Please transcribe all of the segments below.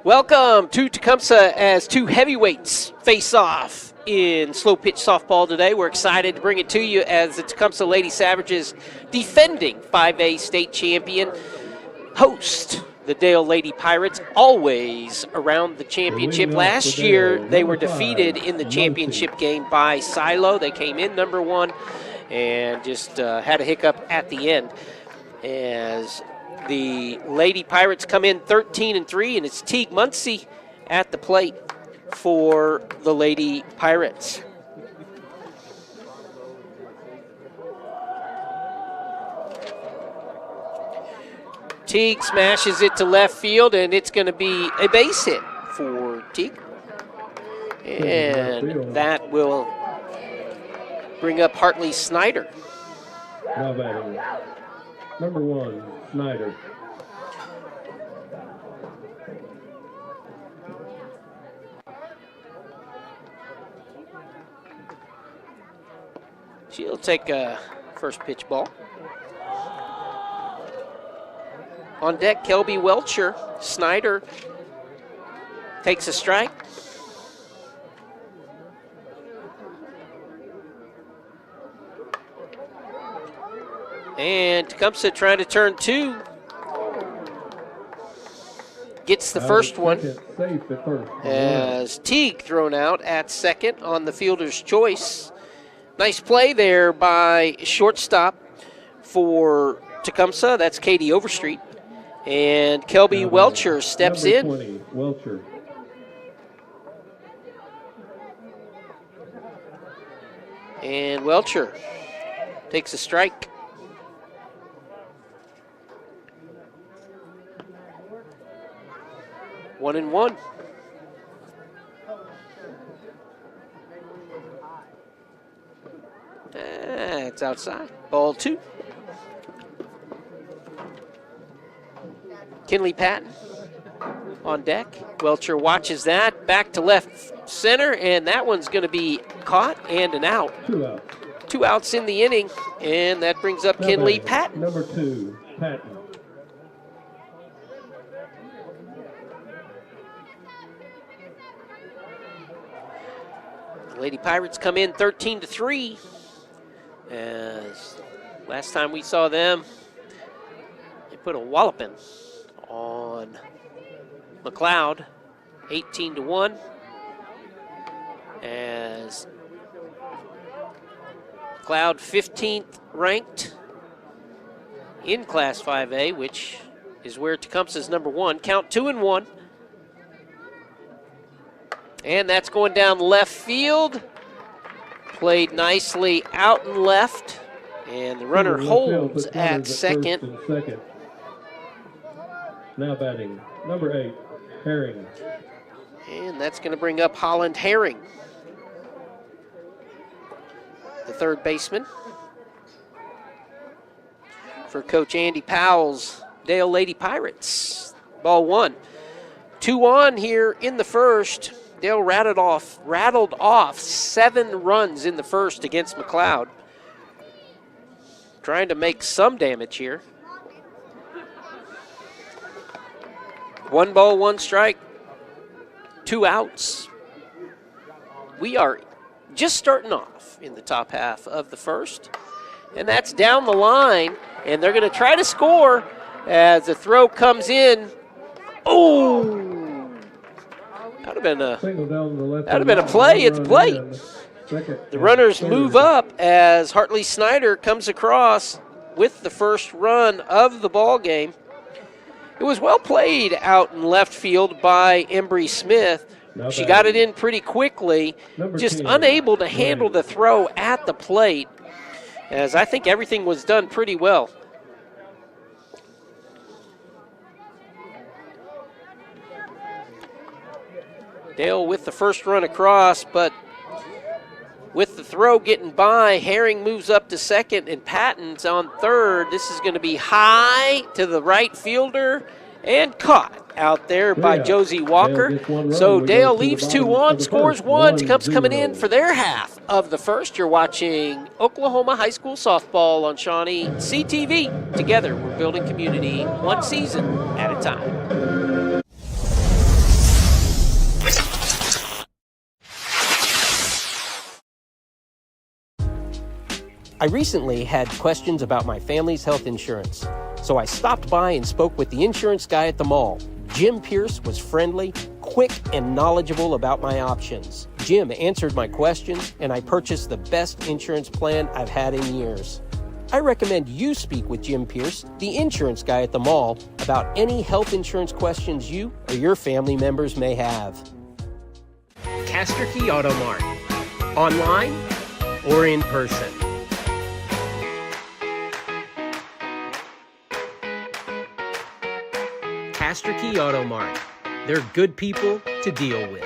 Welcome to Tecumseh as two heavyweights face off in slow pitch softball today. We're excited to bring it to you as the Tecumseh Lady Savages, defending 5A state champion, host the Dale Lady Pirates, always around the championship. Last year, they were defeated in the championship game by Silo. They came in number one and just had a hiccup at the end as the Lady Pirates come in 13-3, and it's Teague Muncie at the plate for the Lady Pirates. Teague smashes it to left field, and it's going to be a base hit for Teague. And that will bring up Hartley Snyder. Now batting, number 1, Snyder. She'll take a first pitch ball. On deck, Kelby Welcher. Snyder takes a strike. And Tecumseh trying to turn two. Gets the first one as Teague thrown out at second on the fielder's choice. Nice play there by shortstop for Tecumseh. That's Katie Overstreet. And Kelby Welcher steps in. 20, Welcher. And Welcher takes a strike. One and one. It's outside. Ball two. Kinley Patton on deck. Welcher watches that. Back to left center, and that one's going to be caught and an out. 2 outs. 2 outs in the inning, and that brings up Kinley Patton. Number 2, Patton. The Lady Pirates come in 13-3. As last time we saw them, they put a walloping on McLeod, 18-1. As McLeod 15th ranked in Class 5A, which is where Tecumseh's number one. Count 2-1. And that's going down left field. Played nicely out and left. And the runner holds at second. Now batting, number 8, Herring. And that's going to bring up Holland Herring, the third baseman for Coach Andy Powell's Dale Lady Pirates. Ball one. 2 on here in the first. Dale rattled off 7 runs in the first against McLeod. Trying to make some damage here. 1 ball, 1 strike, 2 outs. We are just starting off in the top half of the first, and that's down the line, and they're going to try to score as the throw comes in. Oh! That would have been a play at the plate. The runners move up as Hartley Snyder comes across with the first run of the ball game. It was well played out in left field by Embry Smith. She got it in pretty quickly, just unable to handle the throw at the plate, as I think everything was done pretty well. Dale with the first run across, but with the throw getting by, Herring moves up to second, and Patton's on third. This is going to be high to the right fielder and caught out there by Josie Walker. So Dale leaves 2 on, scores 1. Tecumseh coming in for their half of the first. You're watching Oklahoma High School Softball on ShawneeCTV. Together, we're building community one season at a time. I recently had questions about my family's health insurance, so I stopped by and spoke with the insurance guy at the mall. Jim Pierce was friendly, quick, and knowledgeable about my options. Jim answered my questions, and I purchased the best insurance plan I've had in years. I recommend you speak with Jim Pierce, the insurance guy at the mall, about any health insurance questions you or your family members may have. Castor Key Auto Mart. Online or in person. Castor Key Auto Mart. They're good people to deal with.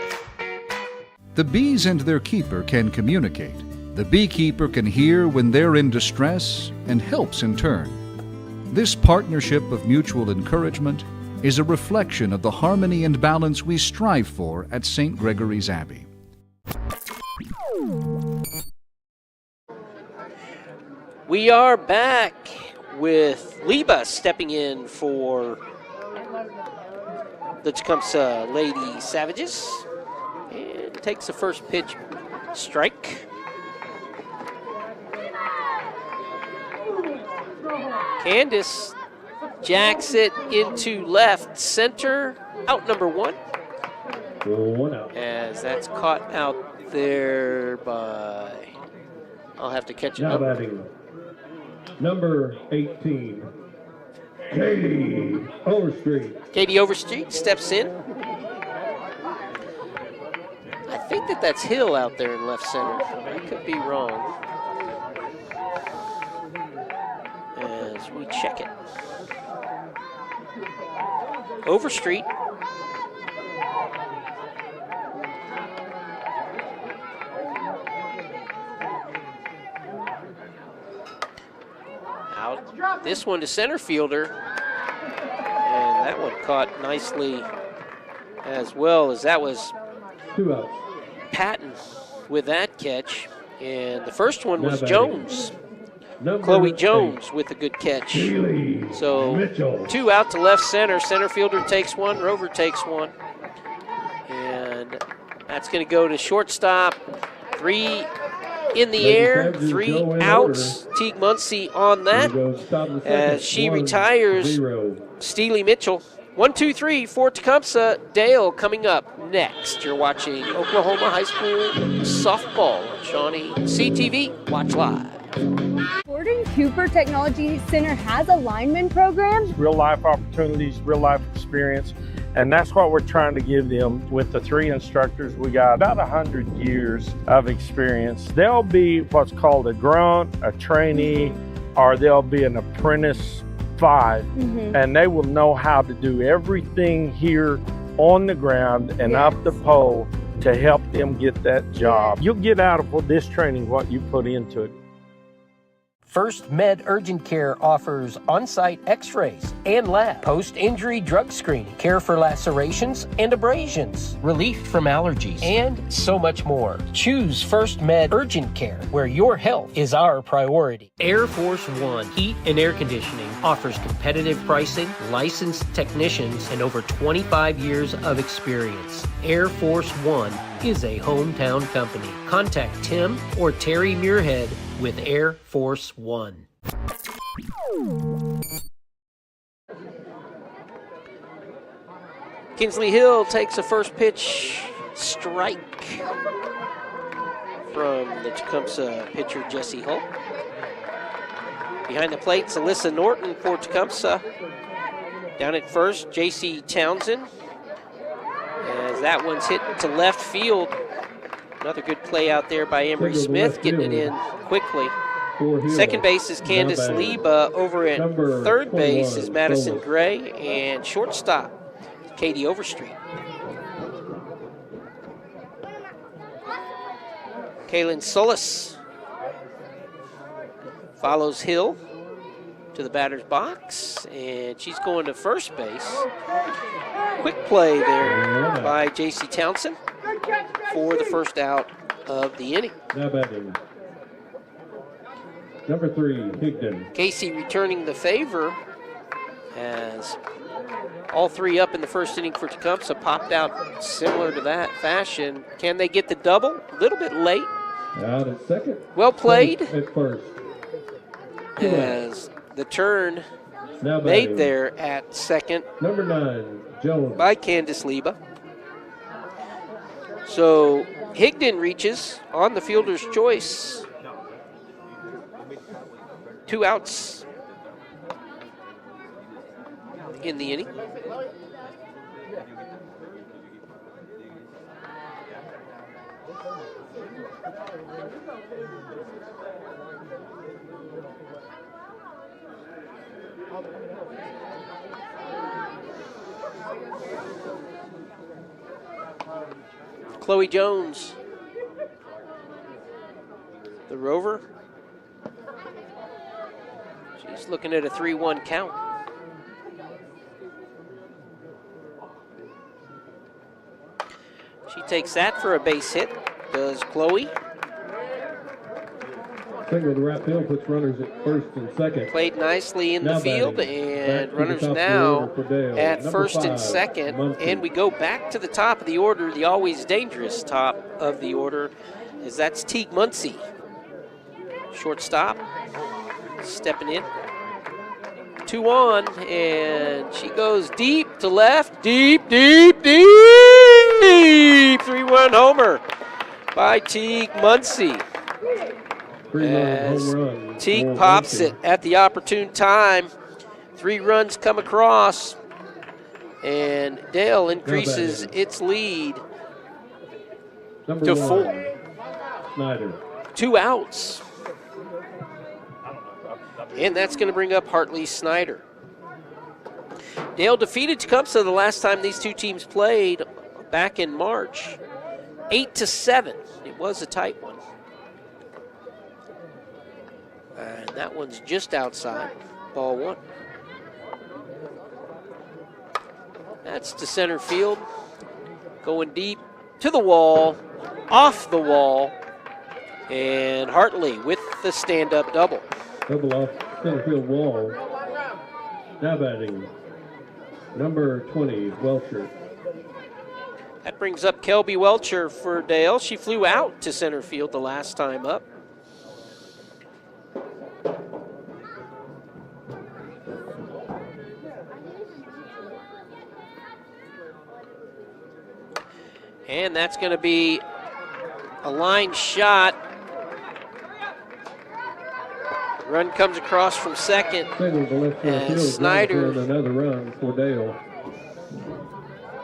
The bees and their keeper can communicate. The beekeeper can hear when they're in distress and helps in turn. This partnership of mutual encouragement is a reflection of the harmony and balance we strive for at St. Gregory's Abbey. We are back with Liba stepping in for the Tecumseh Lady Savages, and takes the first pitch strike. Candace jacks it into left center, out number 1. 1 out. As that's caught out there by, I'll have to catch it Now up. batting, number 18, Katie Overstreet. Katie Overstreet steps in. I think that's Hill out there in left center. I could be wrong. As we check it. Overstreet. Out. This one to center fielder. And that one caught nicely as well, as that was 2 outs. Patton with that catch. And the first one was Now batting. Jones. Number Chloe 8, Jones with a good catch. Keely So Mitchell. 2 out to left center. Center fielder takes one, Rover takes one. And that's going to go to shortstop. 3 in the Lady air, Savages 3 go in outs. Teague Muncie on Here that. goes top of the As second. she 1-0. retires, Steely Mitchell. 1, 2, 3 for Tecumseh. Dale coming up next. You're watching Oklahoma High School Softball on ShawneeCTV. Watch live. Gordon Cooper Technology Center has a lineman program. Real life opportunities, real life experience, and that's what we're trying to give them with the 3 instructors. We got about 100 years of experience. They'll be what's called a grunt, a trainee, or they'll be an apprentice 5, and they will know how to do everything here on the ground and up the pole to help them get that job. You'll get out of this training what you put into it. First Med Urgent Care offers on-site x-rays and lab, post-injury drug screening, care for lacerations and abrasions, relief from allergies, and so much more. Choose First Med Urgent Care, where your health is our priority. Air Force One Heat and Air Conditioning offers competitive pricing, licensed technicians, and over 25 years of experience. Air Force One is a hometown company. Contact Tim or Terry Muirhead with Air Force One. Kinsley Hill takes a first pitch strike from the Tecumseh pitcher Jesse Hull. Behind the plate's Alyssa Norton for Tecumseh. Down at first, J.C. Townsend. As that one's hit to left field. Another good play out there by Emery Smith, getting it in quickly. Second base is Candace Liba. Over at third base is Madison Gray. And shortstop, Katie Overstreet. Kaylin Solis follows Hill to the batter's box, and she's going to first base. Quick play there by J.C. Townsend for the first out of the inning. Now batting, number 3, Higdon. Casey returning the favor as all 3 up in the first inning for Tecumseh popped out similar to that fashion. Can they get the double? A little bit late. Out at second. Well played. At first. as the turn Now made batting. there at second Number 9, Jones. by Candace Leba. So Higdon reaches on the fielder's choice. 2 outs in the inning. Chloe Jones, the rover. She's looking at a 3-1 count. She takes that for a base hit, does Chloe. Single to right field puts runners at first and second. Played nicely in the Now field, batting. and Back to the runners top of the now order for Dale. at Number first and 5, second. Muncie. And we go back to the top of the order, the always dangerous top of the order, as that's Teague Muncie. Shortstop, stepping in. 2-1, and she goes deep to left. Deep, deep, deep! 3-1 homer by Teague Muncie. 3-run As home run. Teague for pops Muncie. it at the opportune time. 3 runs come across, and Dale increases its lead Number to 1, 4. Snyder. 2 outs. And that's going to bring up Hartley Snyder. Dale defeated Tecumseh the last time these two teams played back in March. 8-7. It was a tight one. And that one's just outside. Ball 1. That's to center field. Going deep to the wall, off the wall. And Hartley with the stand-up double. Double off center field wall. Now batting. Number 20, Welcher. That brings up Kelby Welcher for Dale. She flew out to center field the last time up. And that's going to be a line shot. Run comes across from second. Single to left field And field. Snyder- And another run for Dale.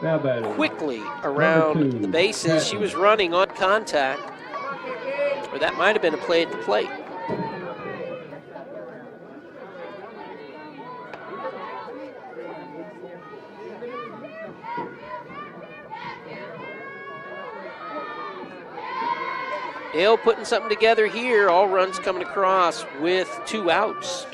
Now batting. Quickly around Number 2, the bases. She was running on contact. Or that might have been a play at the plate. Dale putting something together here. All runs coming across with 2 outs.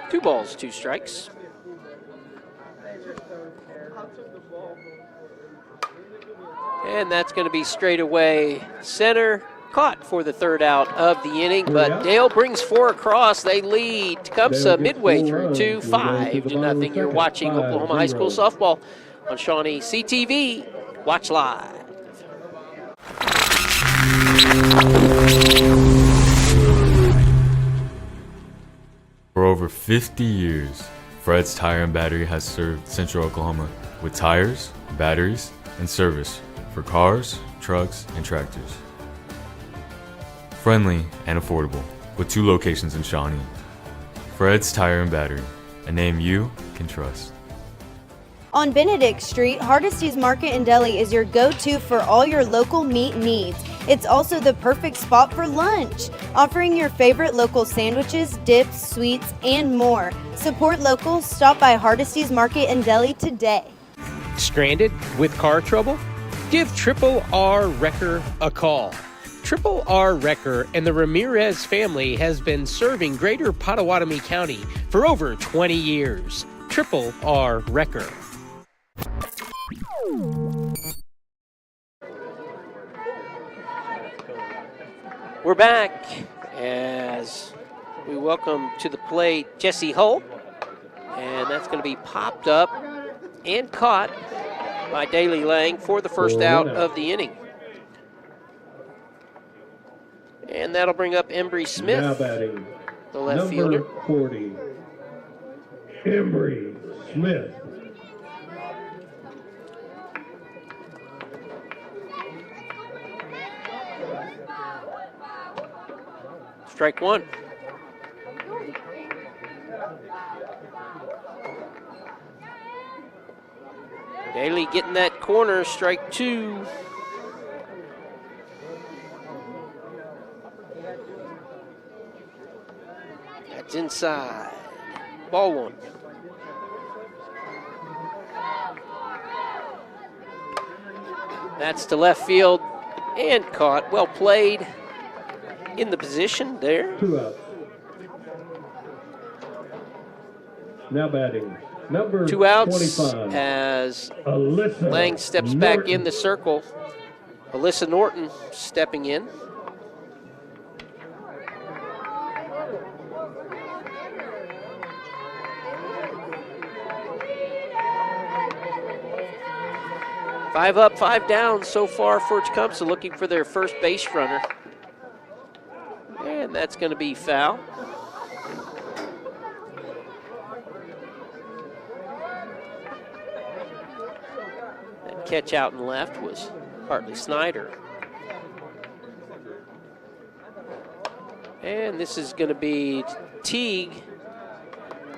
Two balls, 2 strikes. And that's going to be straight away center. Caught for the 3rd out of the inning, but Dale brings 4 across. They lead Tecumseh midway through 2, 5-0. You're watching Oklahoma High School softball on ShawneeCTV. Watch live. For over 50 years, Fred's Tire and Battery has served Central Oklahoma with tires, batteries, and service for cars, trucks, and tractors. Friendly and affordable, with 2 locations in Shawnee. Fred's Tire and Battery, a name you can trust. On Benedict Street, Hardesty's Market and Deli is your go-to for all your local meat needs. It's also the perfect spot for lunch, offering your favorite local sandwiches, dips, sweets, and more. Support locals. Stop by Hardesty's Market and Deli today. Stranded with car trouble? Give Triple R Wrecker a call. Triple R Wrecker and the Ramirez family has been serving greater Pottawatomie County for over 20 years. Triple R Wrecker. We're back as We welcome to the plate Jesse Hull. And that's going to be popped up and caught by Daly Lang for the first out of the inning. And that'll bring up Embry Smith, Now batting, the left number fielder. 40, Embry Smith. Strike one. Daly getting that corner, strike two. That's inside. Ball one. That's to left field and caught. Well played in the position there. 2 outs. Now batting, number 2 outs 25, as Alyssa Lang steps back Norton. in the circle. Alyssa Norton stepping in. Five up, 5 down so far for Tecumseh, looking for their first base runner. And that's going to be foul. That catch out and left was Hartley Snyder. And this is going to be Teague.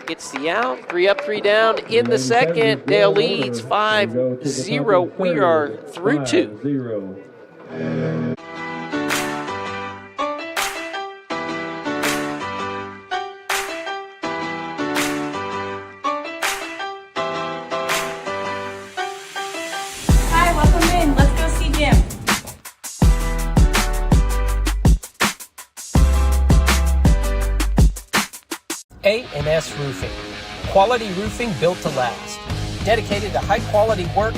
Gets the out. 3 up, 3 down in the second. Dale leads 5-0. We are through 2. 5-0. Hi, welcome in. Let's go see Jim. A&S Roofing. Quality roofing built to last. Dedicated to high quality work,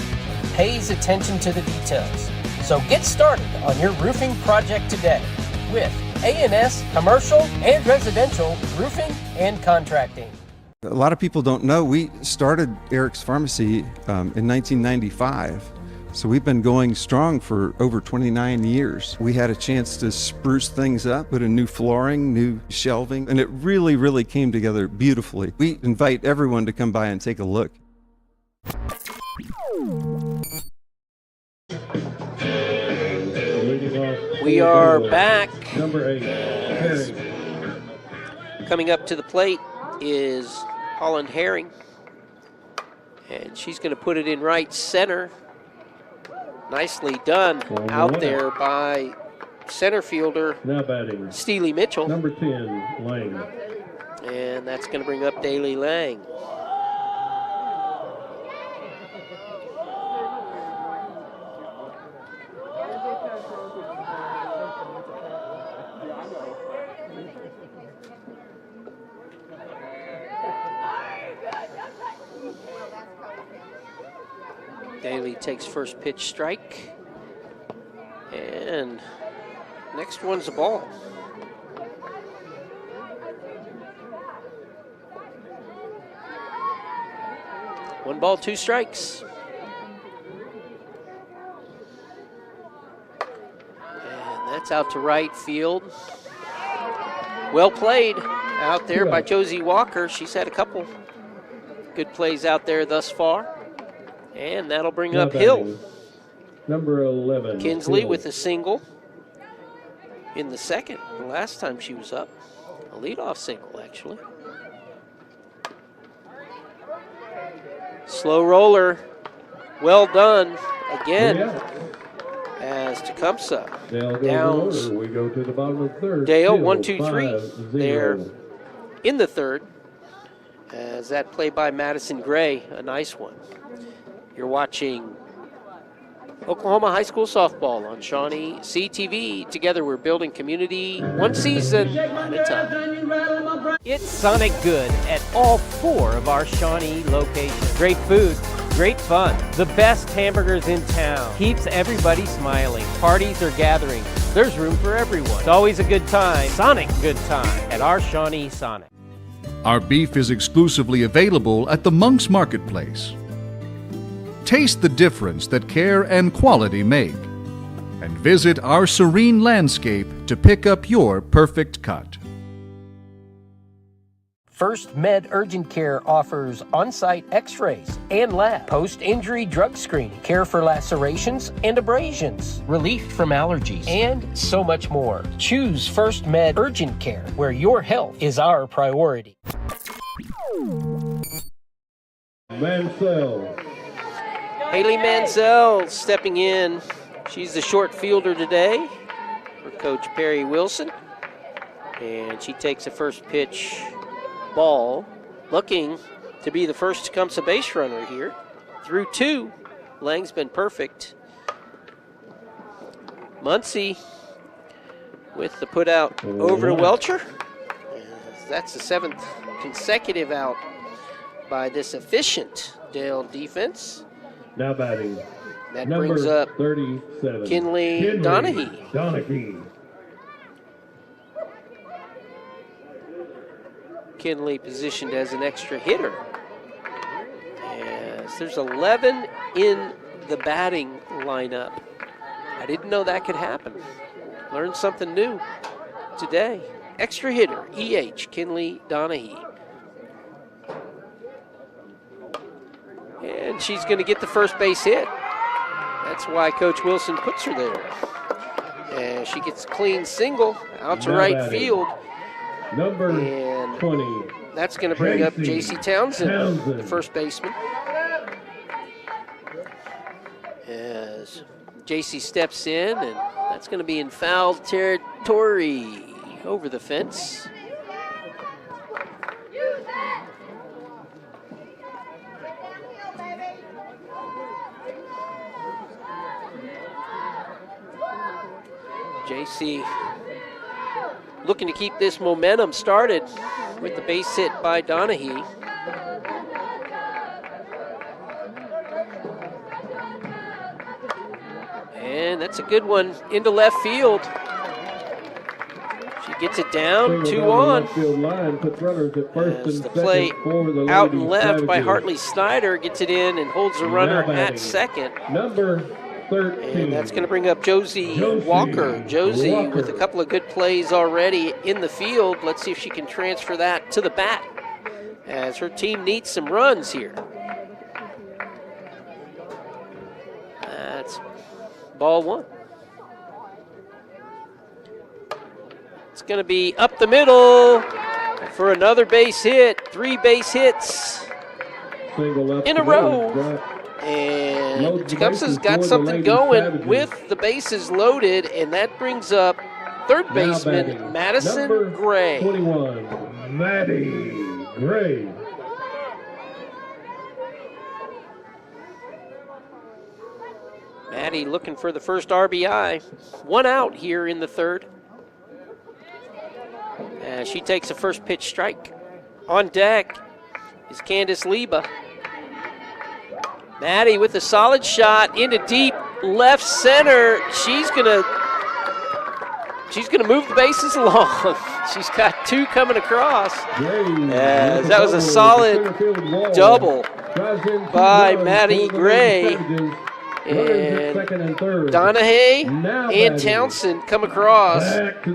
pays attention to the details. So get started on your roofing project today with A&S Commercial and Residential Roofing and Contracting. A lot of people don't know we started Eric's Pharmacy in 1995. So we've been going strong for over 29 years. We had a chance to spruce things up, put in new flooring, new shelving, and it really, really came together beautifully. We invite everyone to come by and take a look. Leading off We for are Doyle, back. Number 8, Herring. Coming up to the plate is Holland Herring. And she's going to put it in right center. Nicely done out there by center fielder Now batting, Steely Mitchell. number 10, Lang. And that's going to bring up Daly Lang. Daly takes first pitch strike. And next one's a ball. One ball, 2 strikes. And that's out to right field. Well played out there by Josie Walker. She's had a couple good plays out there thus far. And that'll bring Now up Hill. batting, number 11, Kinsley Hill. with a single in the second. The last time she was up, a leadoff single actually. Slow roller, well done again as Tecumseh Dale goes downs over. We go to the bottom of the third. Dale, Hill, 1, 2, 3 5-0. there in the third. As that play by Madison Gray, a nice one. You're watching Oklahoma High School Softball on ShawneeCTV. Together we're building community one season at a time. It's Sonic Good at all 4 of our Shawnee locations. Great food, great fun, the best hamburgers in town. Keeps everybody smiling. Parties or gatherings, There's room for everyone. It's always a good time, Sonic good time, at our Shawnee Sonic. Our beef is exclusively available at the Monk's Marketplace. Taste the difference that care and quality make, and visit our serene landscape to pick up your perfect cut. First Med Urgent Care offers on-site x-rays and lab, post-injury drug screening, care for lacerations and abrasions, relief from allergies, and so much more. Choose First Med Urgent Care, where your health is our priority. Mansell. Haley Mansell stepping in. She's the short fielder today for Coach Perry Wilson. And she takes the first pitch ball, looking to be the first Tecumseh base runner here. Through 2, Lang's been perfect. Muncie with the put out over to Welcher. That's the 7th consecutive out by this efficient Dale defense. Now batting. That Number brings up 37. Kinley Donahue. Kinley positioned as an extra hitter. As there's 11 in the batting lineup. I didn't know that could happen. Learned something new today. Extra hitter, EH, Kinley Donahue. And she's going to get the first base hit. That's why Coach Wilson puts her there. And she gets a clean single out to right field. Number and 20. That's going to bring up J.C. Townsend, the first baseman. As J.C. steps in, and that's going to be in foul territory over the fence. J.C. looking to keep this momentum started with the base hit by Donahue. And that's a good one into left field. She gets it down, 2 on. As the play out and left by Hartley Snyder gets it in and holds the runner at second. Number 13. And that's going to bring up Josie Walker. Josie with a couple of good plays already in the field. Let's see if she can transfer that to the bat as her team needs some runs here. That's ball 1. It's going to be up the middle for another base hit. 3 base hits in a row. And Tecumseh's got something going with the bases loaded, and that brings up third baseman Madison Gray. 21, Maddie Gray. Maddie looking for the first RBI. 1 out here in the third. As she takes a first pitch strike. On deck is Candace Leba. Maddie with a solid shot into deep left center. She's gonna move the bases along. She's got 2 coming across. That was a solid double by Maddie Gray. And Donahue and Townsend come across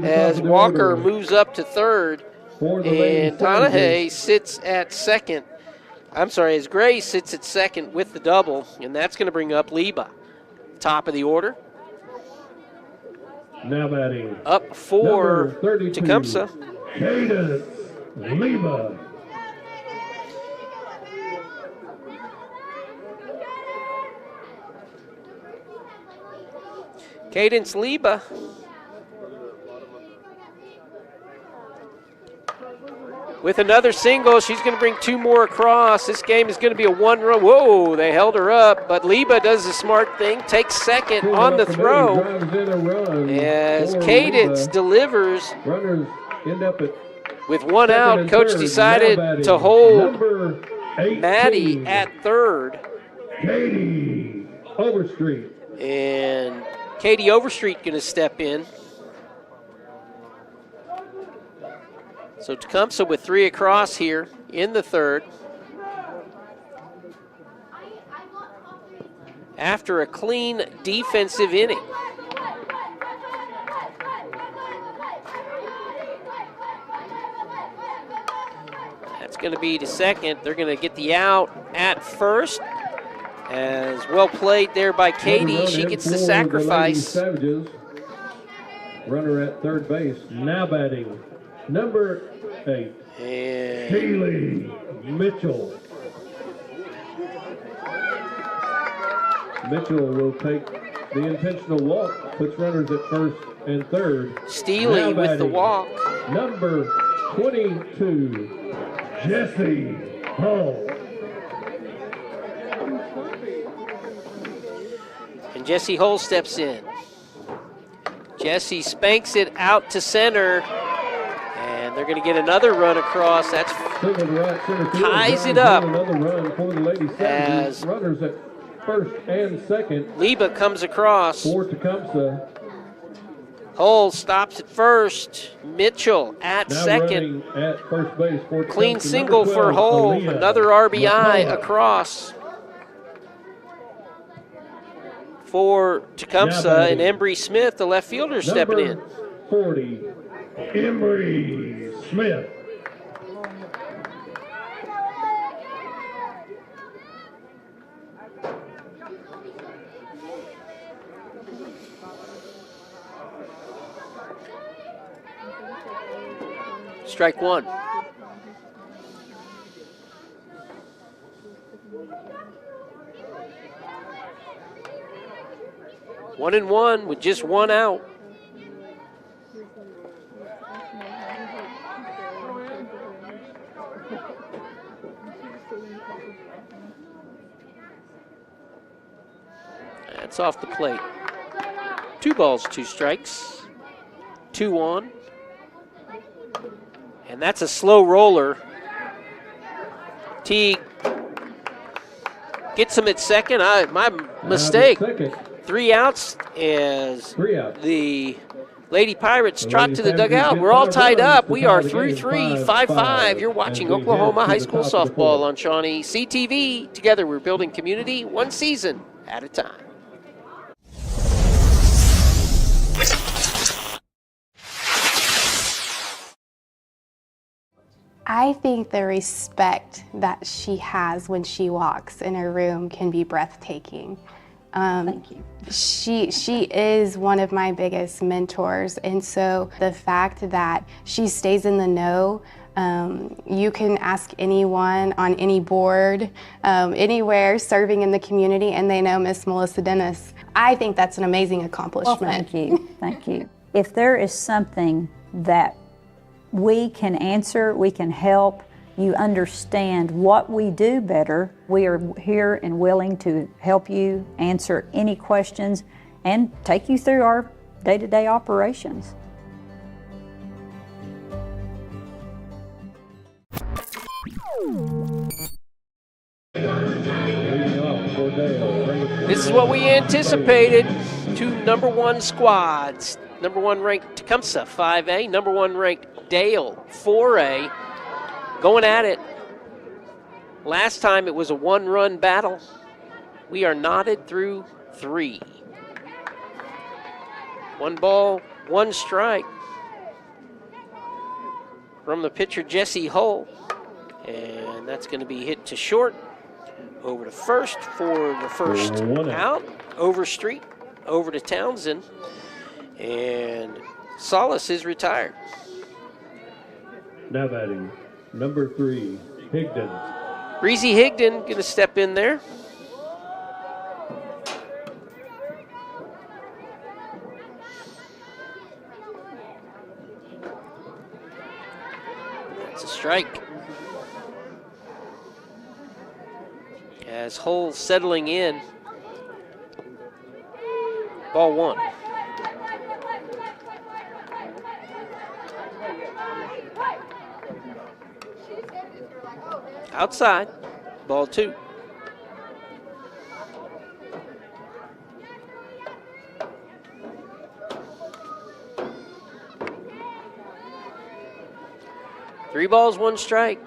as Walker moves up to third. And Donahue sits at second. As Gray sits at second with the double, and that's going to bring up Leba. Top of the order. Now batting. Up for Tecumseh. Cadence Leba. Cadence Leba. With another single, she's going to bring 2 more across. This game is going to be a 1-run. Whoa, they held her up, but Leba does the smart thing, takes second on the throw. As Cadence delivers with 1 out, coach decided to hold Maddie at third. Katie Overstreet. And Katie Overstreet going to step in. So Tecumseh with 3 across here in the third. After a clean defensive inning. That's going to be to second. They're going to get the out at first. As well played there by Katie. She gets the sacrifice. Savages. Runner at third base. Now batting, number 8. And Haley Mitchell. Mitchell will take the intentional walk, puts runners at first and third. Steely Now with the batting, walk. Number 22, Jesse Hall. And Jesse Hull steps in. Jesse spanks it out to center. And they're going to get another run across. That's ties it up. Another run for the Lady Savages. As Runners at first and second. Liba comes across. For Tecumseh. Hull stops at first. Mitchell at Now second. running at first base for Clean Tecumseh, single number for 12, Hull. Aaliyah Another RBI McCullough. across for Tecumseh. Now And batting. Embry Smith, the left fielder, stepping in. Number 40, Embry Smith. Strike one. One and one with just one out. That's off the plate. 2 balls, 2 strikes. 2 on. And that's a slow roller. Teague gets him at second. My mistake. Second. 3 outs as 3 outs. the Lady Pirates The trot Lady to the Savages dugout. get We're all 5 tied runs up. to We tie are the game 3-3, 5-5. 5-5. You're As watching we Oklahoma head to High the School top of the Softball fourth. on ShawneeCTV. Together we're building community, one season at a time. I think the respect that she has when she walks in a room can be breathtaking. Thank you. She is one of my biggest mentors, and so the fact that she stays in the know, you can ask anyone on any board, anywhere serving in the community, and they know Miss Melissa Dennis. I think that's an amazing accomplishment. Well, thank you. Thank you. If there is something that we can answer, we can help, you understand what we do better, we are here and willing to help you answer any questions and take you through our day-to-day operations. This is what we anticipated. 2 number 1 squads. Number 1 ranked Tecumseh, 5A. Number 1 ranked Dale, 4A. Going at it. Last time it was a 1-run battle. We are knotted through 3. 1 ball, 1 strike from the pitcher Jesse Hull. And that's going to be hit to short. Over to first for the first out. Over Street, over to Townsend. And Solis is retired. Now batting, number 3, Higdon. Breezy Higdon going to step in there. That's a strike. As Hull settling in. Ball 1. Outside, ball 2. 3 balls, 1 strike.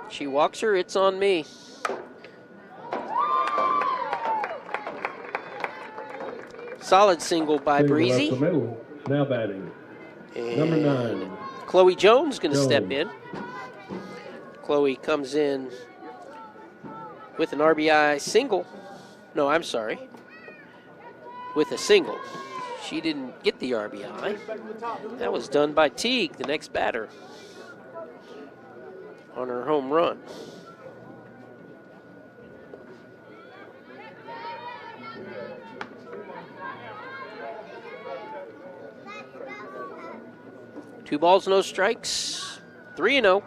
She walks her, it's on me. Solid single by Single Breezy. up the middle. Now batting. Number 9. Chloe Jones going to step in. Chloe comes in with an RBI single. No, I'm sorry. With a single. She didn't get the RBI. That was done by Teague, the next batter, on her home run. Two balls, no strikes. 3-0.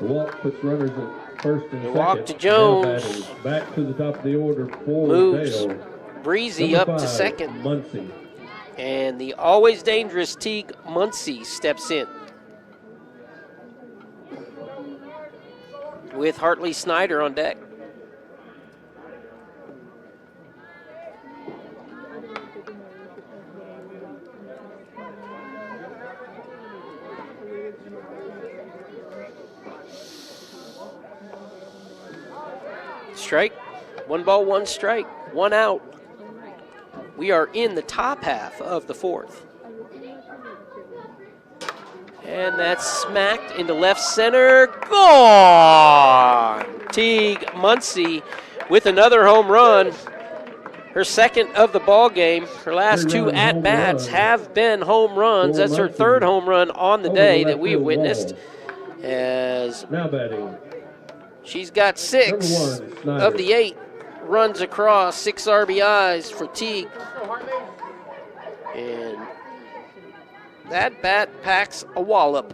The walk puts runners at first and second. Walk to Jones. Now batting. Back to the top of the order for Moves Dale. Breezy Number up to 5, second. Muncie. And the always dangerous Teague Muncie steps in. With Hartley Snyder on deck. Strike. 1 ball, 1 strike. 1 out. We are in the top half of the 4th. And that's smacked into left center. Gone! Teague Muncie with another home run. Her second of the ball game. Her last 2 at-bats have been home runs. That's her 3rd home run on the day that we have witnessed. As now batting. She's got 6 of the 8 runs across, 6 RBIs for Teague. And that bat packs a wallop.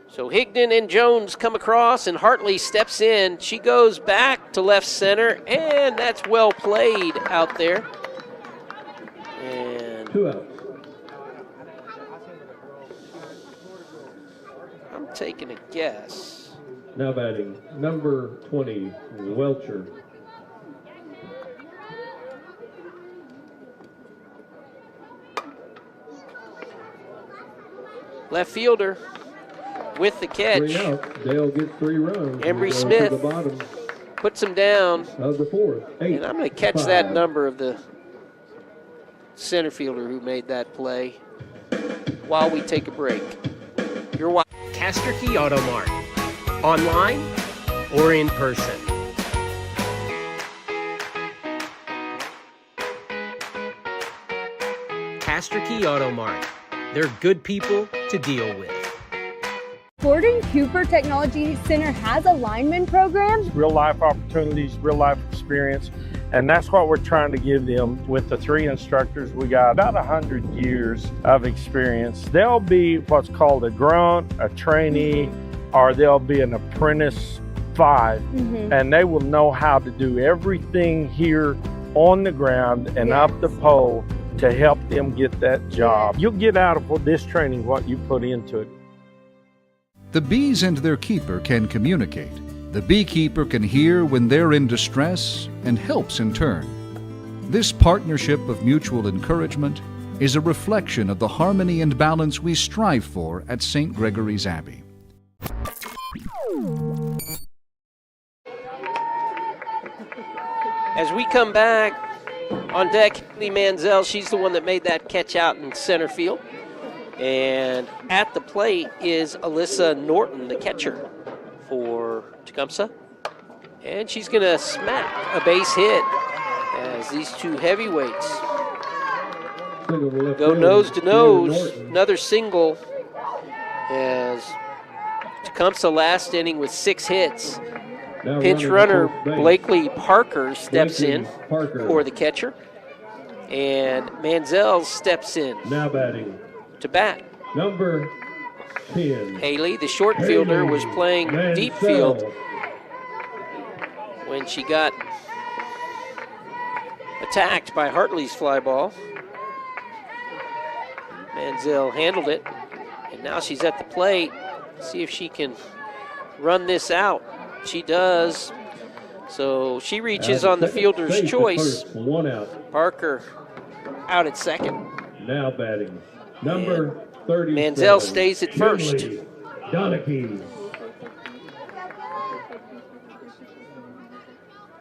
So Higdon and Jones come across, and Hartley steps in. She goes back to left center, and that's well played out there. And 2 outs. I'm taking a guess. Now batting. Number 20, Welcher. Left fielder with the catch. 3 outs. Dale gets 3 runs. Embry Goes Smith to the bottom puts him down. of the 4th. 8, And I'm going to catch 5. that number of the center fielder who made that play while we take a break. You're watching Castor Key Auto Mart. Online or in person. Castor Key Auto Mart. They're good people to deal with. Gordon Cooper Technology Center has a lineman program. Real life opportunities, real life experience. And that's what we're trying to give them with the 3 instructors. We got about 100 years of experience. They'll be what's called a grunt, a trainee, or they'll be an apprentice 5. And they will know how to do everything here on the ground and up the pole to help them get that job. You'll get out of this training what you put into it. The bees and their keeper can communicate. The beekeeper can hear when they're in distress and helps in turn. This partnership of mutual encouragement is a reflection of the harmony and balance we strive for at St. Gregory's Abbey. As we come back on deck, Lee Manziel, she's the one that made that catch out in center field. And at the plate is Alyssa Norton, the catcher for Tecumseh. And she's going to smack a base hit as these 2 heavyweights go nose to nose. Another single as Tecumseh last inning with 6 hits. Pinch runner Blakely Parker steps in for the catcher. And Manziel steps in Now batting. to bat. Number 10. Haley, the short fielder, was playing deep field when she got attacked by Hartley's fly ball. Manziel handled it, and now she's at the plate. See if she can run this out. She does. So she reaches on the fielder's choice. 1 out. Parker out at second. Now batting, number 30. Manziel stays at first. Donahue.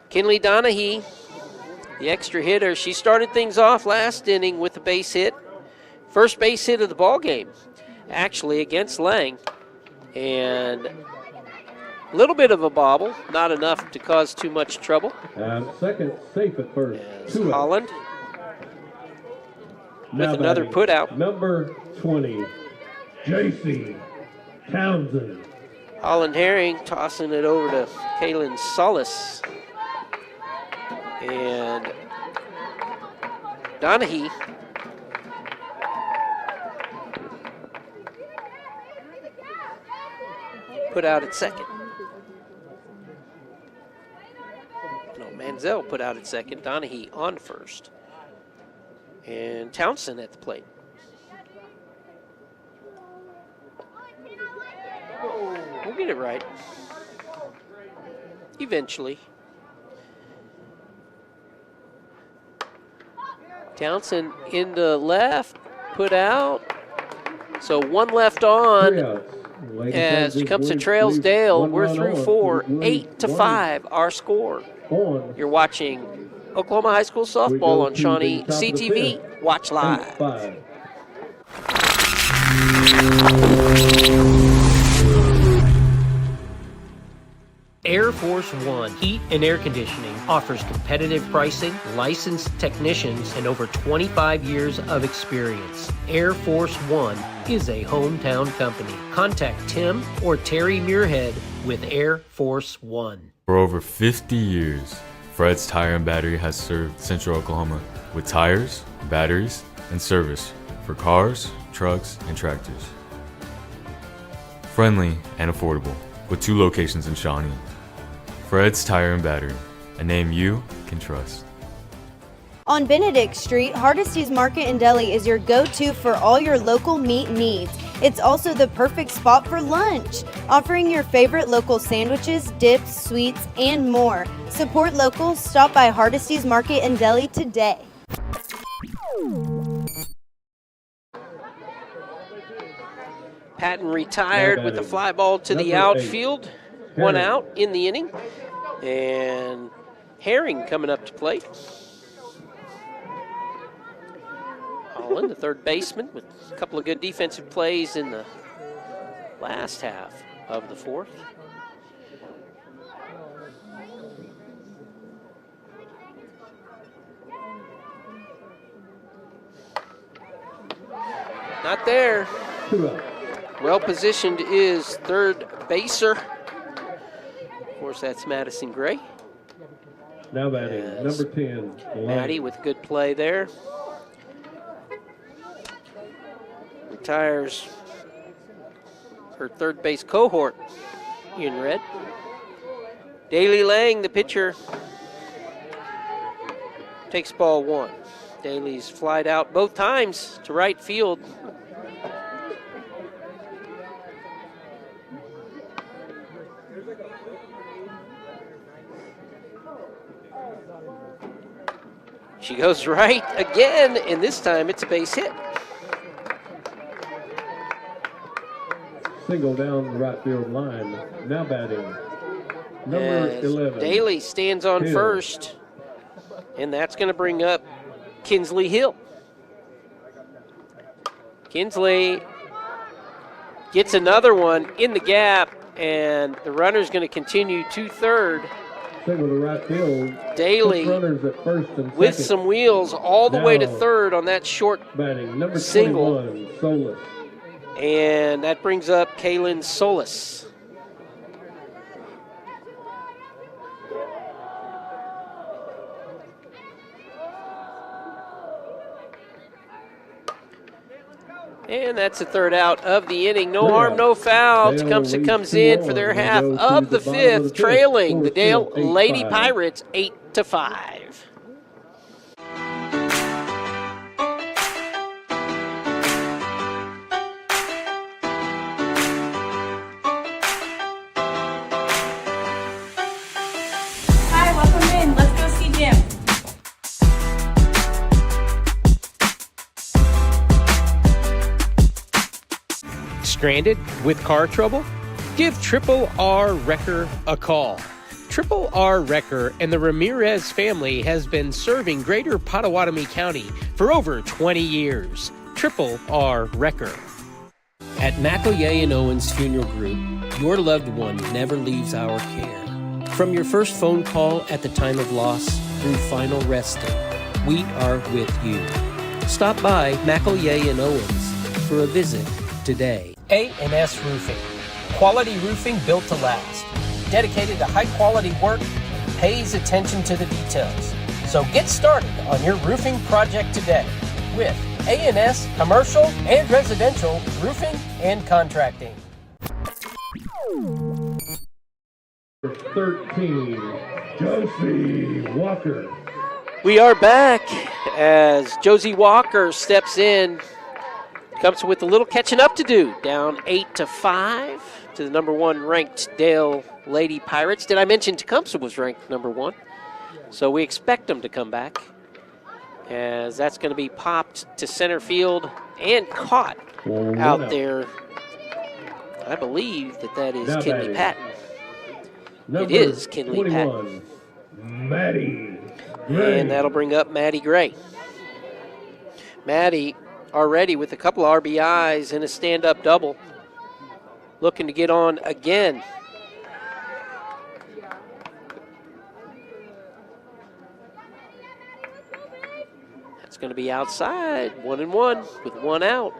Kinley Donahue, the extra hitter. She started things off last inning with a base hit. First base hit of the ball game, actually, against Lang. And a little bit of a bobble, not enough to cause too much trouble. Second, safe at first. Holland Now with another batting, put out. Number 20, J.C. Townsend. Holland Herring tossing it over to Kaylin Solis. And Donahue put out at second. No, Manziel put out at second. Donahue on first. And Townsend at the plate. We'll get it right. Eventually. Townsend into left, put out. So one left on as Tecumseh trails Dale. We're through 4, 8-5 our score. You're watching Oklahoma High School Softball on ShawneeCTV. Watch live. Air Force One Heat and Air Conditioning offers competitive pricing, licensed technicians, and over 25 years of experience. Air Force One is a hometown company. Contact Tim or Terry Muirhead with Air Force One. For over 50 years, Fred's Tire and Battery has served Central Oklahoma with tires, batteries, and service for cars, trucks, and tractors. Friendly and affordable, with 2 locations in Shawnee. Fred's Tire and Battery, a name you can trust. On Benedict Street, Hardesty's Market and Deli is your go-to for all your local meat needs. It's also the perfect spot for lunch, offering your favorite local sandwiches, dips, sweets, and more. Support locals. Stop by Hardesty's Market and Deli today. Patton retired with a fly ball to the outfield. 1 out in the inning. And Herring coming up to plate. Holland, the third baseman, with a couple of good defensive plays in the last half of the 4th. Not there. Well positioned is third baser. Of course, that's Madison Gray. Now batting, number 10, Maddie with good play there. Retires her third base cohort in red. Daly Lang, the pitcher, takes ball 1. Daly's flied out both times to right field. She goes right again, and this time it's a base hit. Single down the right field line. Now batting, number 11. Daly stands on Hill. first, and that's going to bring up Kinsley Hill. Kinsley gets another one in the gap, and the runner's going to continue to third. Single to right field. Daly Runners at first and with second. some wheels all the way to Now third on that short batting, number single. 21, Solis. And that brings up Kaylin Solis. And that's the third out of the inning. No harm, no foul. Tecumseh comes in for their half of the fifth, trailing the Dale Lady Pirates 8-5. Hi, welcome in. Let's go see Jim. Stranded with car trouble? Give Triple R Wrecker a call. Triple R Wrecker and the Ramirez family has been serving greater Pottawatomie County for over 20 years. Triple R Wrecker. At McElroy and Owens Funeral Group, your loved one never leaves our care. From your first phone call at the time of loss through final resting, we are with you. Stop by McElroy and Owens for a visit today. A&S Roofing. Quality roofing built to last. Dedicated to high-quality work, pays attention to the details. So get started on your roofing project today with A&S Commercial and Residential Roofing and Contracting. 13, Josie Walker. We are back as Josie Walker steps in. Comes with a little catching up to do. Down 8-5 to the number 1 ranked Dale Lady Pirates. Did I mention Tecumseh was ranked number 1? So we expect them to come back, as that's going to be popped to center field and caught out there. I believe that is Now Kinley batting. Patton. Number It is Kinley 21, Patton. Maddie Gray. And that'll bring up Maddie Gray. Maddie already with a couple of RBIs and a stand-up double. Looking to get on again. That's going to be outside, 1-1 with 1 out.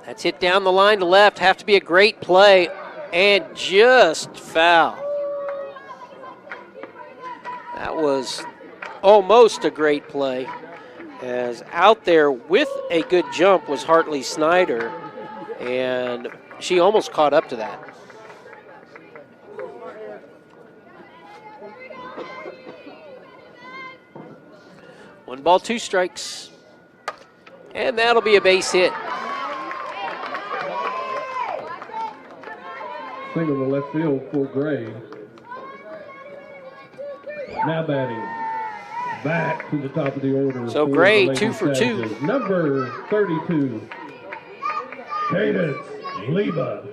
That's hit down the line to left. Have to be a great play and just foul. That was almost a great play, as out there with a good jump was Hartley Snyder, and she almost caught up to that. One ball, 2 strikes, and that'll be a base hit. Single to left field for Gray. Now batting. Back to the top of the order. So for Gray, the Lady 2 for 2. Savages. Number 32, Cadence Leba.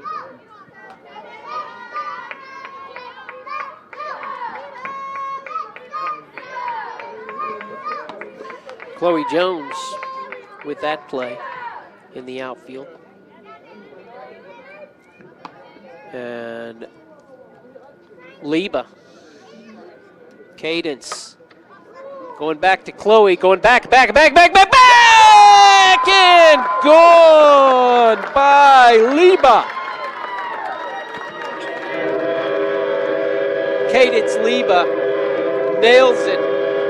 Chloe Jones with that play in the outfield. And Leba. Cadence. Going back to Chloe. Going back, and gone by Leba. Cadence Leba nails it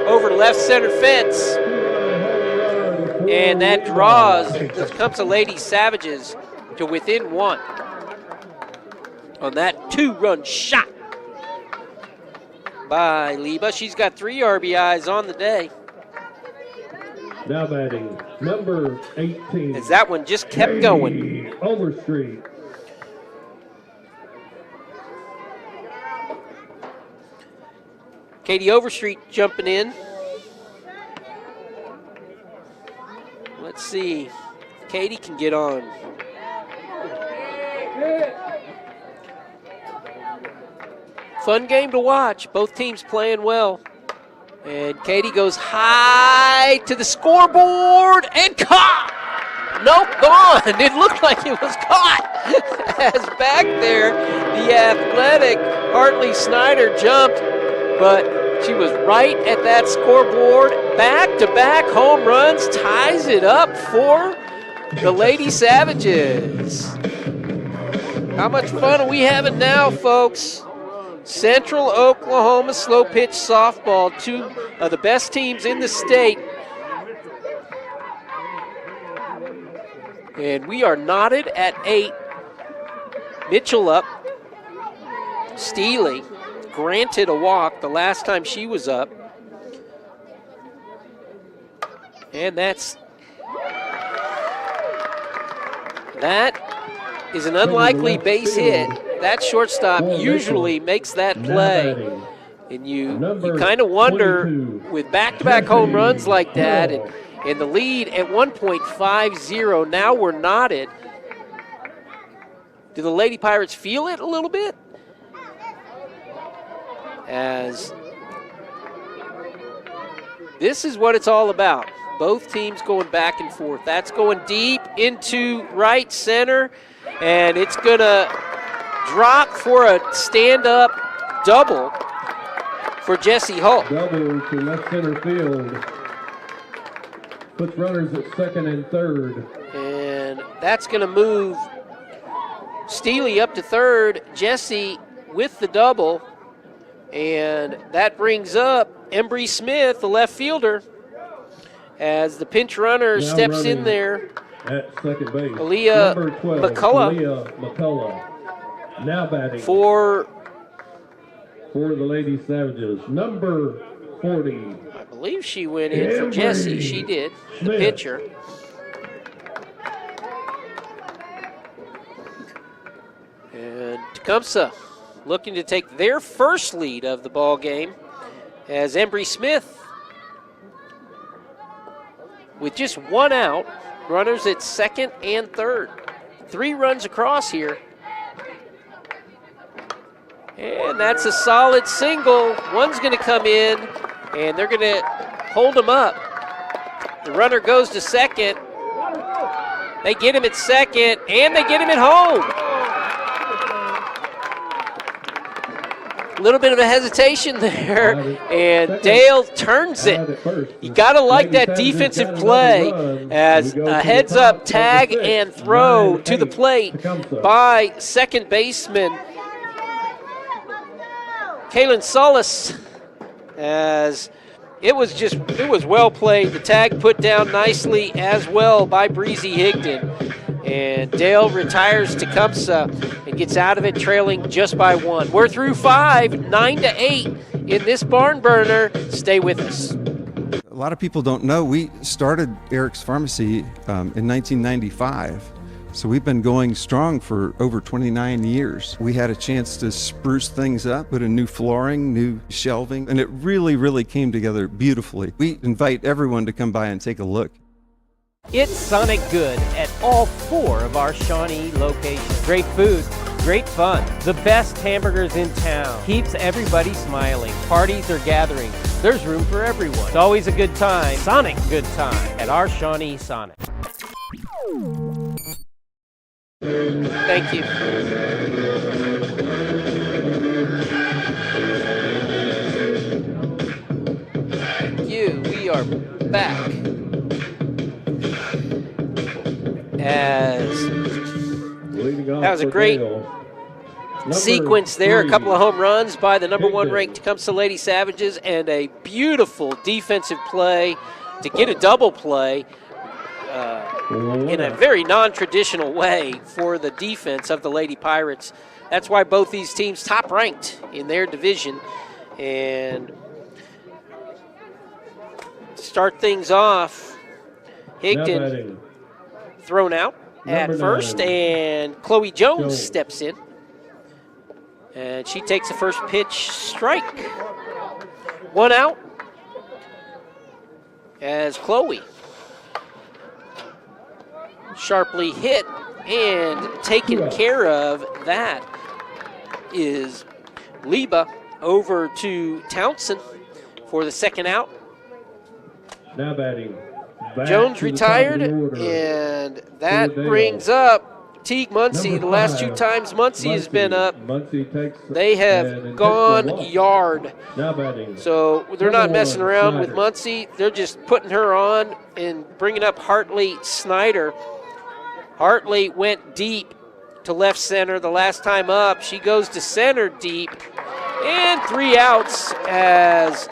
over left center fence. And that draws the Tecumseh Lady Savages to within 1 on that 2-run shot by Leba. She's got 3 RBIs on the day. Now batting, number 18. As that one just kept going. Overstreet. Katie Overstreet jumping in. Let's see. Katie can get on. Fun game to watch. Both teams playing well. And Katie goes high to the scoreboard and caught. Nope, gone. It looked like it was caught. As back there, the athletic Hartley Snyder jumped, but she was right at that scoreboard. Back-to-back home runs, ties it up for the Lady Savages. How much fun are we having now, folks? Central Oklahoma slow pitch softball, two of the best teams in the state. And we are knotted at 8. Mitchell up. Steely granted a walk the last time she was up. And that is an unlikely base hit. That shortstop usually makes that play. And you kind of wonder, with back-to-back home runs like that, and the lead at 1.50, now we're knotted. Do the Lady Pirates feel it a little bit? As this is what it's all about. Both teams going back and forth. That's going deep into right center, and it's going to drop for a stand-up double for Jesse Holt. Double to left center field. Puts runners at second and third. And that's going to move Steely up to third. Jesse with the double. And that brings up Embry Smith, the left fielder, as the pinch runner now steps in there. At second base. Aaliyah Number 12, McCullough. Aaliyah McCullough. Now batting For the Lady Savages. Number 40. I believe she went in for Jesse. She did, the pitcher. And Tecumseh looking to take their first lead of the ball game as Embry Smith, with just one out, runners at second and third. 3 runs across here. And that's a solid single. One's going to come in, and they're going to hold him up. The runner goes to second. They get him at second, and they get him at home. A little bit of a hesitation there, and Dale turns it. You got to like that defensive play as a heads-up tag and throw to the plate by second baseman Kaylin Solis, as it was well played. The tag put down nicely as well by Breezy Higdon. And Dale retires Tecumseh and gets out of it trailing just by 1. We're through 5, 9-8 in this barn burner. Stay with us. A lot of people don't know we started Eric's Pharmacy in 1995. So we've been going strong for over 29 years. We had a chance to spruce things up, put in new flooring, new shelving, and it really, really came together beautifully. We invite everyone to come by and take a look. It's Sonic Good at all 4 of our Shawnee locations. Great food, great fun, the best hamburgers in town. Keeps everybody smiling. Parties or gatherings, there's room for everyone. It's always a good time, Sonic good time, at our Shawnee Sonic. Thank you. Thank you. We are back. As that was a great sequence there. A couple of home runs by the number 1 ranked Tecumseh Lady Savages and a beautiful defensive play to get a double play in a very non-traditional way for the defense of the Lady Pirates. That's why both these teams top ranked in their division. And to start things off, Higdon thrown out at first, and Chloe Jones steps in. And she takes the first pitch strike. 1 out as Chloe sharply hit and taken care of. That is Liba over to Townsend for the second out. Now batting. Jones retired, and that brings up Teague Muncie. The last 2 times Muncie has been up, they have gone yard. So they're not messing around with Muncie. They're just putting her on and bringing up Hartley Snyder. Hartley went deep to left center the last time up. She goes to center deep, And 3 outs as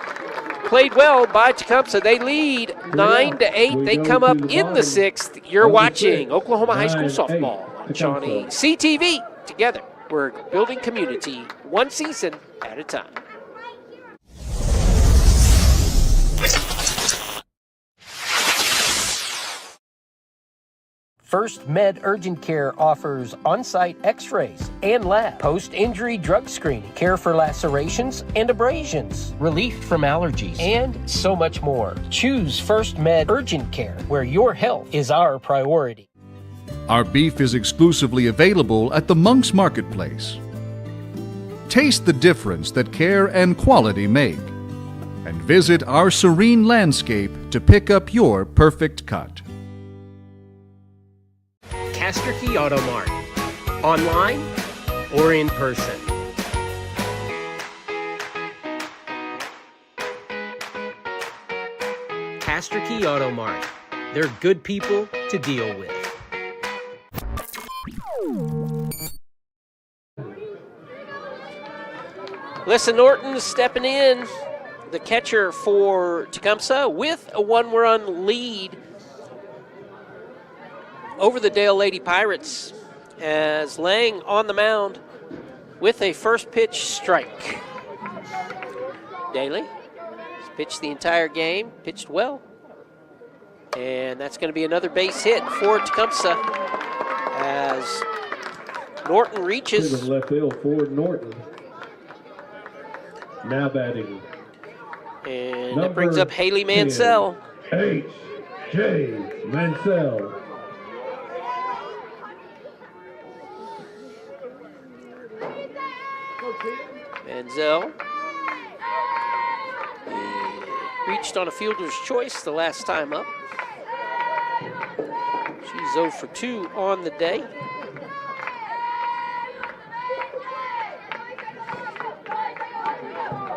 played well by Tecumseh. They lead 9-8. They come up in the 6th. You're watching Oklahoma High School Softball on ShawneeCTV. Together, we're building community one season at a time. First Med Urgent Care offers on-site x-rays and lab, post-injury drug screening, care for lacerations and abrasions, relief from allergies, and so much more. Choose First Med Urgent Care, where your health is our priority. Our beef is exclusively available at the Monk's Marketplace. Taste the difference that care and quality make, and visit our serene landscape to pick up your perfect cut. Casterkey Auto Mart, online or in person. Casterkey Auto Mart, they're good people to deal with. Listen, Norton stepping in, the catcher for Tecumseh, with a 1-run lead over the Dale Lady Pirates, as Lang on the mound with a first pitch strike. Daly has pitched the entire game, pitched well. And that's going to be another base hit for Tecumseh as Norton reaches. Left field for Norton. Now batting. And that brings up Haley Mansell. H.J. Mansell. Mansell reached on a fielder's choice the last time up. She's 0 for 2 on the day.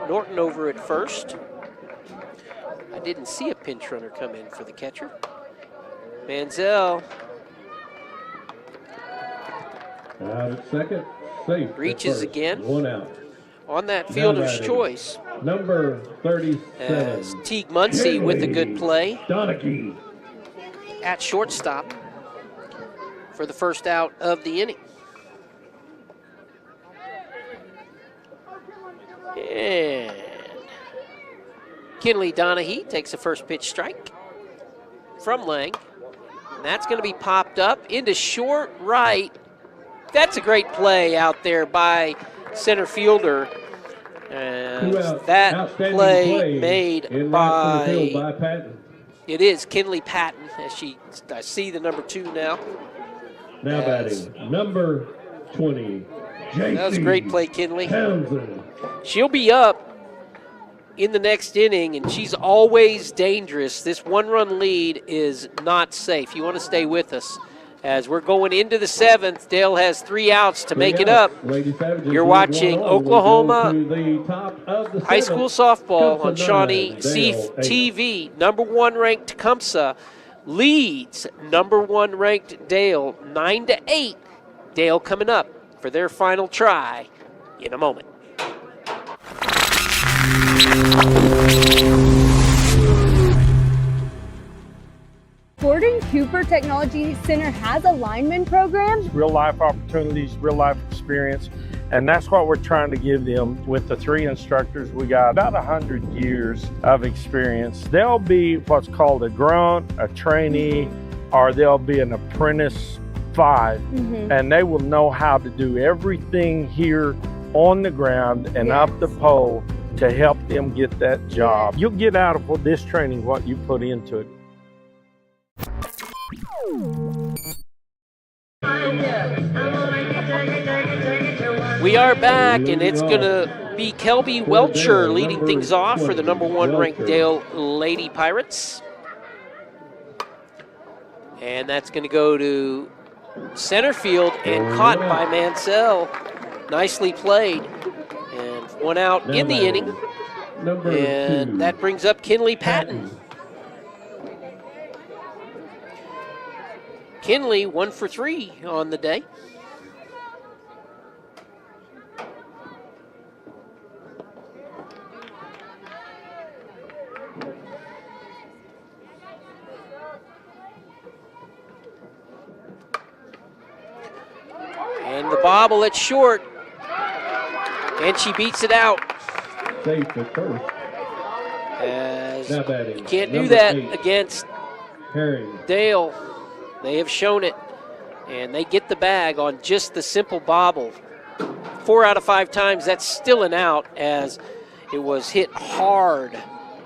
Norton over at first. I didn't see a pinch runner come in for the catcher. Mansell out at second. Safe. Reaches again. 1 out. On that fielder's choice. Number 37. As Teague Muncie with a good play. Donaghy. At shortstop for the first out of the inning. And Kinley Donaghy takes a first pitch strike from Lang. And that's going to be popped up into short right. That's a great play out there by center fielder. And that play made by Patton. It is Kinley Patton, as I see the number 2 now. Now batting, number 20. That was a great play, Kinley. Townsend. She'll be up in the next inning, and she's always dangerous. This 1-run lead is not safe. You want to stay with us as we're going into the 7th. Dale has 3 outs to make it up. You're watching Oklahoma High School Softball on ShawneeCTV. Number 1 ranked Tecumseh leads number 1 ranked Dale 9-8. Dale coming up for their final try in a moment. Gordon Cooper Technology Center has a lineman program. Real life opportunities, real life experience, and that's what we're trying to give them with the 3 instructors. We got about 100 years of experience. They'll be what's called a grunt, a trainee, or they'll be an apprentice 5, and they will know how to do everything here on the ground and up the pole to help them get that job. You'll get out of this training what you put into it. We are back, and it's going to be Kelby Welcher leading things off for the number 1 ranked Dale Lady Pirates. And that's going to go to center field and caught by Mansell. Nicely played. And 1 out in the inning. And that brings up Kinley Patton. Kinley 1 for 3 on the day. bobble it short, and she beats it out. Safe at first. As Now batting, you can't do number that 8, against Herring. Dale. They have shown it, and they get the bag on just the simple bobble. 4 out of 5 times, that's still an out, as it was hit hard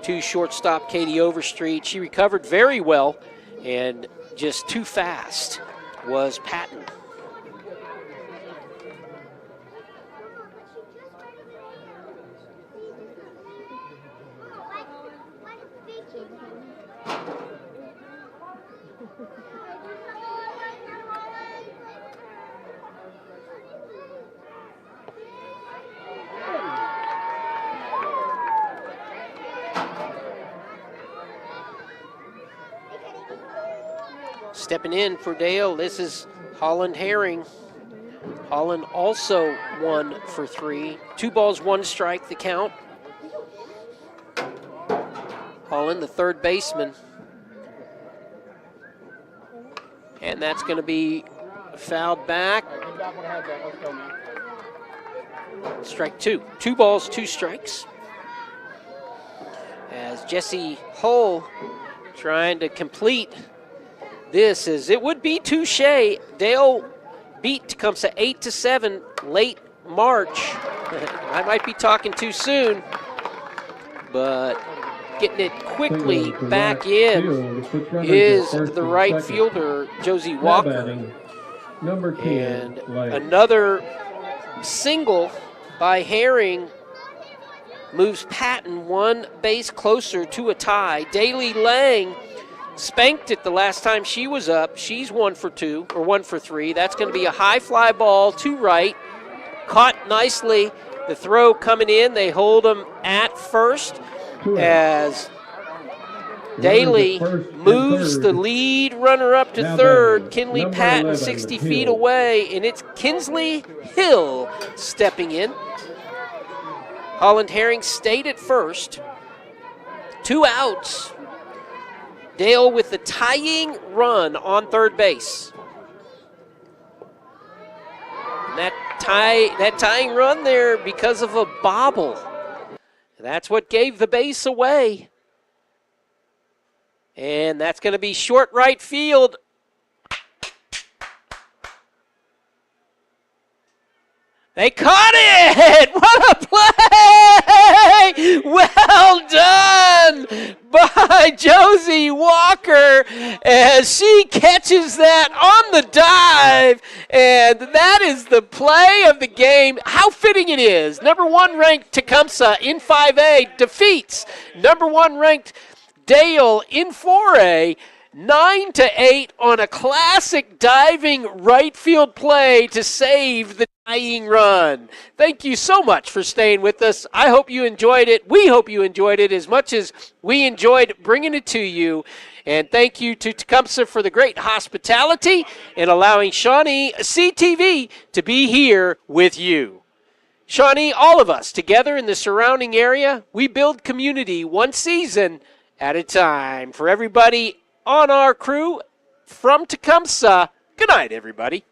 to shortstop Katie Overstreet. She recovered very well, and just too fast was Patton. Stepping in for Dale, this is Holland Herring. Holland also 1 for 3. 2 balls, 1 strike, the count. Holland, the third baseman. And that's going to be fouled back. Strike 2. 2 balls, 2 strikes. As Jesse Hull trying to complete this, as it would be touche. Dale beat Tecumseh 8-7 late March. I might be talking too soon, but getting it quickly back in is the right fielder, Josie Walker. Number 10, and another single by Herring moves Patton 1 base closer to a tie. Daly Lang spanked it the last time she was up. She's 1 for 2, or 1 for 3. That's going to be a high fly ball to right. Caught nicely. The throw coming in. They hold them at first as Daly moves the lead runner up to third. Kinley Patton 60 feet away, and it's Kinsley Hill stepping in. Holland Herring stayed at first. 2 outs. Dale with the tying run on third base. And that tying run there because of a bobble. That's what gave the base away. And that's going to be short right field. They caught it! What a play! Well done by Josie Walker as she catches that on the dive. And that is the play of the game. How fitting it is. Number 1 ranked Tecumseh in 5A defeats number 1 ranked Dale in 4A. 9-8 on a classic diving right field play to save the tying run. Thank you so much for staying with us. I hope you enjoyed it. We hope you enjoyed it as much as we enjoyed bringing it to you. And thank you to Tecumseh for the great hospitality and allowing ShawneeCTV to be here with you. Shawnee, all of us together in the surrounding area, we build community 1 season at a time. For everybody on our crew from Tecumseh, good night, everybody.